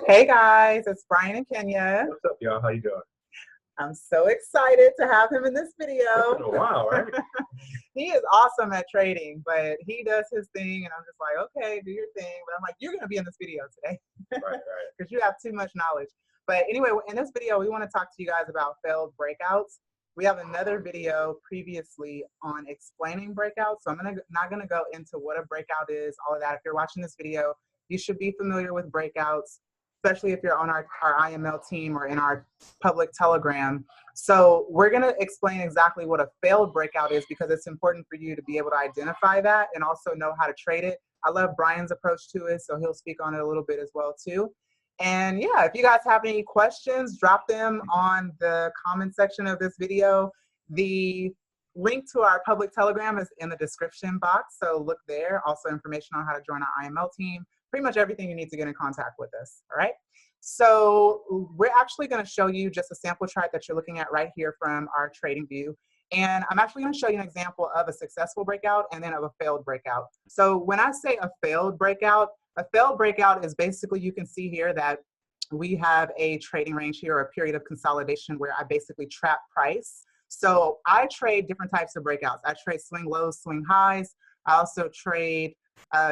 Hey guys, it's Brian and Kenya. What's up, y'all? How you doing? I'm so excited to have him in this It's been video. a while, right? He is awesome at trading, but he does his thing, and I'm just like, okay, do your thing. But I'm like, you're going to be in this video today Right. because you have too much knowledge. But anyway, in this video, we want to talk to you guys about failed breakouts. We have another video previously on explaining breakouts, so I'm not going to go into what a breakout is, all of that. If you're watching this video, you should be familiar with breakouts, especially if you're on our IML team or in our public Telegram. So we're going to explain exactly what a failed breakout is because it's important for you to be able to identify that and also know how to trade it. I love Brian's approach to it, so he'll speak on it a little bit as well too. And yeah, if you guys have any questions, drop them on the comment section of this video. The link to our public Telegram is in the description box, so look there. Also information on how to join our IML team. Pretty much everything you need to get in contact with us, all right? So we're actually going to show you just a sample chart that you're looking at right here from our trading view. And I'm actually going to show you an example of a successful breakout and then of a failed breakout. So when I say a failed breakout is basically, you can see here that we have a trading range here, or a period of consolidation where I basically trap price. So I trade different types of breakouts. I trade swing lows, swing highs. I also trade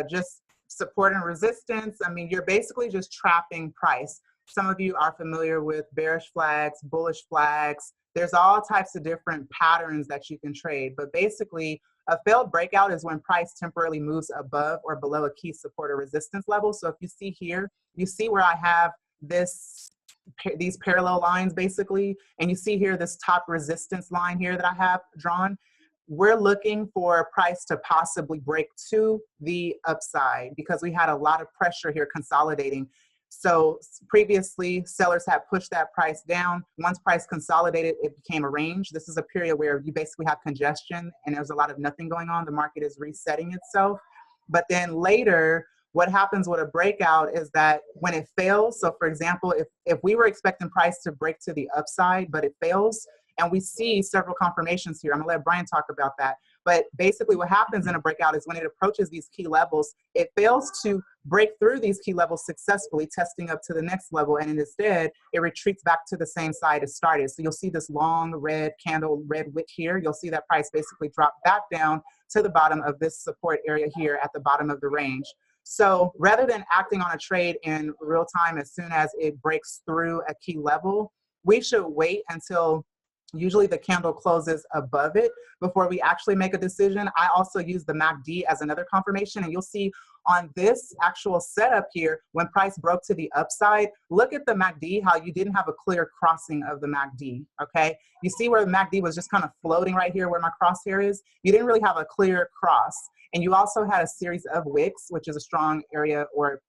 just support and resistance. I mean, you're basically just trapping price. Some of you are familiar with bearish flags, bullish flags. There's all types of different patterns that you can trade. But basically, a failed breakout is when price temporarily moves above or below a key support or resistance level. So if you see here, you see where I have these parallel lines basically, and you see here this top resistance line here that I have drawn. We're looking for price to possibly break to the upside because we had a lot of pressure here consolidating. So previously, sellers had pushed that price down. Once price consolidated, it became a range. This is a period where you basically have congestion and there's a lot of nothing going on. The market is resetting itself. But then later, what happens with a breakout is that when it fails, so for example, if we were expecting price to break to the upside, but it fails, and we see several confirmations here. I'm gonna let Brian talk about that. But basically what happens in a breakout is when it approaches these key levels, it fails to break through these key levels successfully, testing up to the next level, and instead it retreats back to the same side it started. So you'll see this long red candle, red wick here. You'll see that price basically drop back down to the bottom of this support area here at the bottom of the range. So rather than acting on a trade in real time as soon as it breaks through a key level, we should wait until usually the candle closes above it before we actually make a decision. I also use the MACD as another confirmation, and you'll see on this actual setup here, when price broke to the upside, look at the MACD, how you didn't have a clear crossing of the MACD, okay? You see where the MACD was just kind of floating right here where my crosshair is? You didn't really have a clear cross. And you also had a series of wicks, which is a strong area, or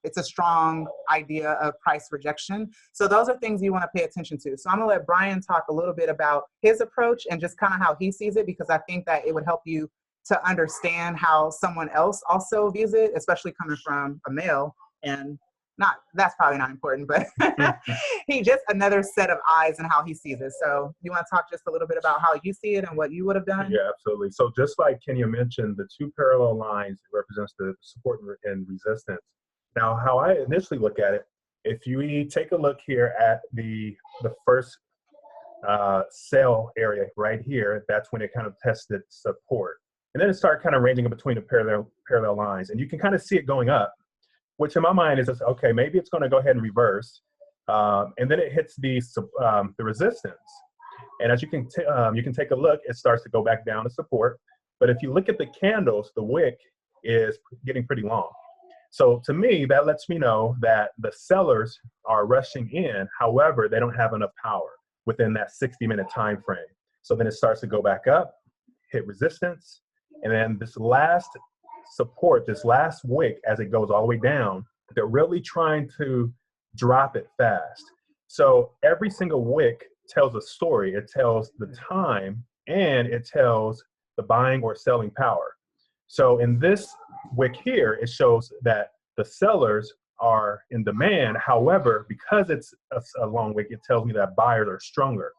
it's a strong idea of price rejection. So those are things you want to pay attention to. So I'm gonna let Brian talk a little bit about his approach and just kind of how he sees it, because I think that it would help you to understand how someone else also views it, especially coming from a male. And that's probably not important, but he just another set of eyes and how he sees it. So you want to talk just a little bit about how you see it and what you would have done? Yeah, absolutely. So just like Kenya mentioned, the two parallel lines represents the support and resistance. Now, how I initially look at it, if you take a look here at the first sell area right here, that's when it kind of tested support. And then it started kind of ranging in between the parallel lines. And you can kind of see it going up, which in my mind is just, okay, maybe it's going to go ahead and reverse. And then it hits the resistance. And as you can take a look, it starts to go back down to support. But if you look at the candles, the wick is getting pretty long. So to me, that lets me know that the sellers are rushing in. However, they don't have enough power within that 60-minute time frame. So then it starts to go back up, hit resistance, and then this last support, this last wick, as it goes all the way down, they're really trying to drop it fast. So every single wick tells a story. It tells the time, and it tells the buying or selling power. So in this wick here, it shows that the sellers are in demand. However, because it's a long wick, it tells me that buyers are stronger.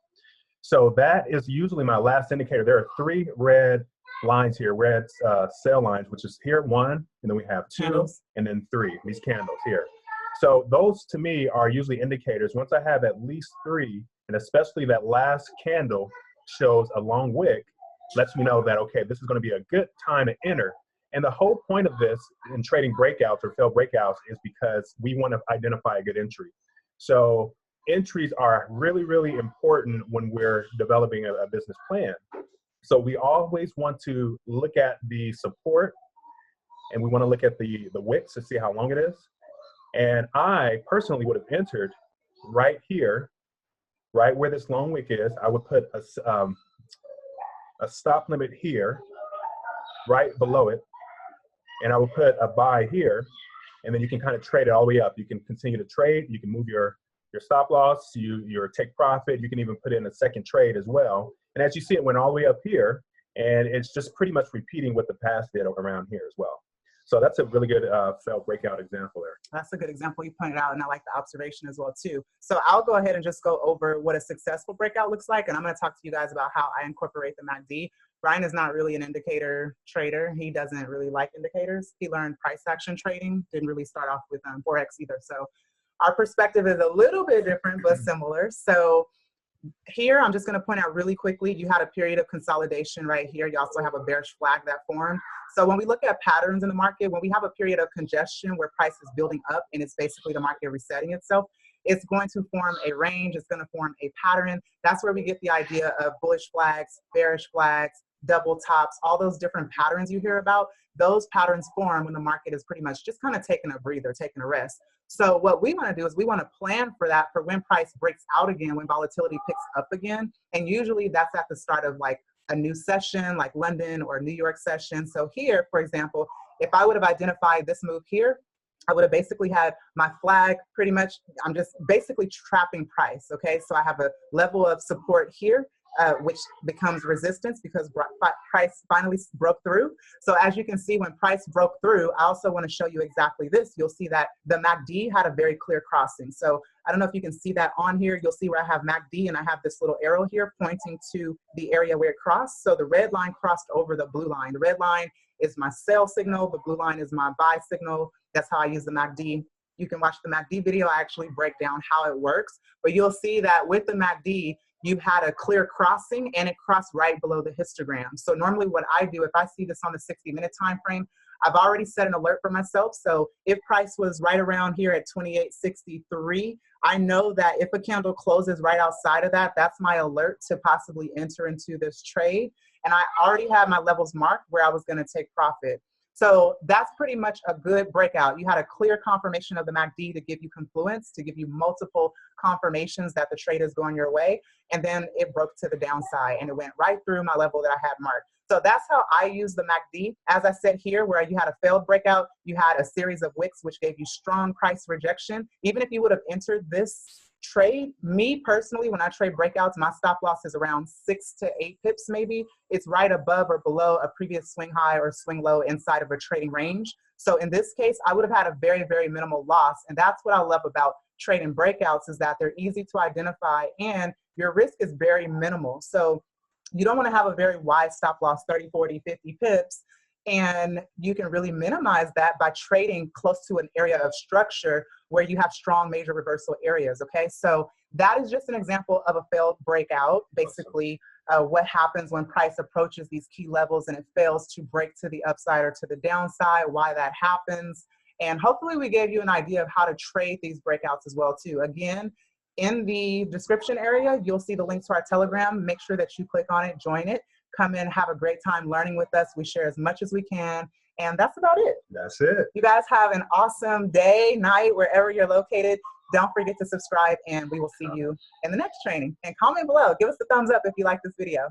So that is usually my last indicator. There are three red lines here, red sell lines, which is here 1, and then we have 2, and then 3, these candles here. So those to me are usually indicators. Once I have at least 3, and especially that last candle shows a long wick, lets me know that, okay, this is going to be a good time to enter. And the whole point of this in trading breakouts or failed breakouts is because we want to identify a good entry. So entries are really, really important when we're developing a business plan. So we always want to look at the support, and we want to look at the wicks to see how long it is. And I personally would have entered right here, right where this long wick is. I would put a stop limit here, right below it, and I would put a buy here, and then you can kind of trade it all the way up. You can continue to trade. You can move your stop loss, your take profit. You can even put in a second trade as well. And as you see, it went all the way up here, and it's just pretty much repeating what the past did around here as well. So that's a really good failed breakout example there. That's a good example you pointed out, and I like the observation as well too. So I'll go ahead and just go over what a successful breakout looks like, and I'm going to talk to you guys about how I incorporate the MACD. Brian is not really an indicator trader. He doesn't really like indicators. He learned price action trading, didn't really start off with FOREX either. So our perspective is a little bit different, but similar. So here, I'm just going to point out really quickly, you had a period of consolidation right here. You also have a bearish flag that formed. So when we look at patterns in the market, when we have a period of congestion where price is building up and it's basically the market resetting itself, it's going to form a range. It's going to form a pattern. That's where we get the idea of bullish flags, bearish flags, double tops, all those different patterns you hear about. Those patterns form when the market is pretty much just kind of taking a breather, taking a rest. So what we want to do is we want to plan for that for when price breaks out again, when volatility picks up again. And usually that's at the start of like a new session, like London or New York session. So here, for example, if I would have identified this move here, I would have basically had my flag pretty much, I'm just basically trapping price, okay? So I have a level of support here, which becomes resistance because price finally broke through. So as you can see, when price broke through, I also want to show you exactly this. You'll see that the MACD had a very clear crossing. So I don't know if you can see that on here. You'll see where I have MACD and I have this little arrow here pointing to the area where it crossed. So the red line crossed over the blue line. The red line is my sell signal. The blue line is my buy signal. That's how I use the MACD. You can watch the MACD video. I actually break down how it works. But you'll see that with the MACD, you had a clear crossing and it crossed right below the histogram. So normally what I do, if I see this on the 60-minute time frame, I've already set an alert for myself. So if price was right around here at 28.63, I know that if a candle closes right outside of that, that's my alert to possibly enter into this trade. And I already have my levels marked where I was going to take profit. So that's pretty much a good breakout. You had a clear confirmation of the MACD to give you confluence, to give you multiple confirmations that the trade is going your way. And then it broke to the downside and it went right through my level that I had marked. So that's how I use the MACD. As I said here, where you had a failed breakout, you had a series of wicks, which gave you strong price rejection. Even if you would have entered this trade, me personally, when I trade breakouts, my stop loss is around 6 to 8 pips maybe. It's right above or below a previous swing high or swing low inside of a trading range. So in this case, I would have had a very, very minimal loss. And that's what I love about trading breakouts is that they're easy to identify and your risk is very minimal. So you don't want to have a very wide stop loss, 30, 40, 50 pips. And you can really minimize that by trading close to an area of structure where you have strong major reversal areas, okay? So that is just an example of a failed breakout. Basically, what happens when price approaches these key levels and it fails to break to the upside or to the downside, why that happens. And hopefully we gave you an idea of how to trade these breakouts as well too. Again, in the description area, you'll see the link to our Telegram. Make sure that you click on it, join it. Come in, have a great time learning with us. We share as much as we can. And that's about it. That's it. You guys have an awesome day, night, wherever you're located. Don't forget to subscribe, and we will see you in the next training. And comment below. Give us a thumbs up if you like this video.